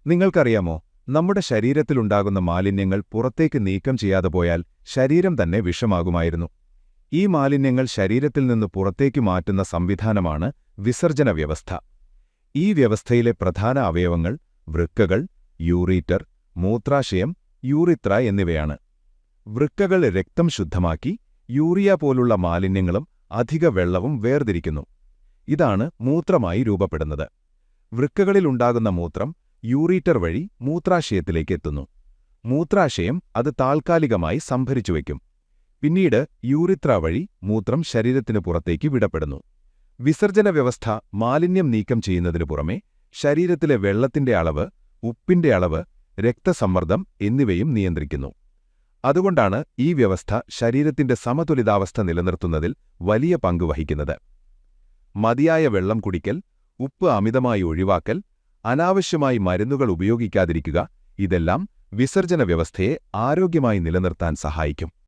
നിങ്ങൾക്കറിയാമോ, നമ്മുടെ ശരീരത്തിലുണ്ടാകുന്ന മാലിന്യങ്ങൾ പുറത്തേക്ക് നീക്കം ചെയ്യാതെ പോയാൽ ശരീരം തന്നെ വിഷമാകുമായിരുന്നു. ഈ മാലിന്യങ്ങൾ ശരീരത്തിൽ നിന്ന് പുറത്തേക്ക് മാറ്റുന്ന സംവിധാനമാണ് വിസർജന വ്യവസ്ഥ. ഈ വ്യവസ്ഥയിലെ പ്രധാന അവയവങ്ങൾ വൃക്കകൾ, യൂറീറ്റർ, മൂത്രാശയം, യൂറിത്ര എന്നിവയാണ്. വൃക്കകൾ രക്തം ശുദ്ധമാക്കി യൂറിയ പോലുള്ള മാലിന്യങ്ങളും അധിക വെള്ളവും വേർതിരിക്കുന്നു. ഇതാണ് മൂത്രമായി രൂപപ്പെടുന്നത്. വൃക്കകളിലുണ്ടാകുന്ന മൂത്രം യൂറീറ്റർ വഴി മൂത്രാശയത്തിലേക്ക് എത്തുന്നു. മൂത്രാശയം അത് താൽക്കാലികമായി സംഭരിച്ചുവയ്ക്കും. പിന്നീട് യൂറിത്ര വഴി മൂത്രം ശരീരത്തിന് പുറത്തേക്ക് വിടപ്പെടുന്നു. വിസർജന വ്യവസ്ഥ മാലിന്യം നീക്കം ചെയ്യുന്നതിനു പുറമെ ശരീരത്തിലെ വെള്ളത്തിന്റെ അളവ്, ഉപ്പിന്റെ അളവ്, രക്തസമ്മർദ്ദം എന്നിവയും നിയന്ത്രിക്കുന്നു. അതുകൊണ്ടാണ് ഈ വ്യവസ്ഥ ശരീരത്തിന്റെ സമതുലിതാവസ്ഥ നിലനിർത്തുന്നതിൽ വലിയ പങ്ക് വഹിക്കുന്നത്. മതിയായ വെള്ളം കുടിക്കൽ, ഉപ്പ് അമിതമായി ഒഴിവാക്കൽ, അനാവശ്യമായി മരുന്നുകൾ ഉപയോഗിക്കാതിരിക്കുക, ഇതെല്ലാം വിസർജന വ്യവസ്ഥയെ ആരോഗ്യമായി നിലനിർത്താൻ സഹായിക്കും.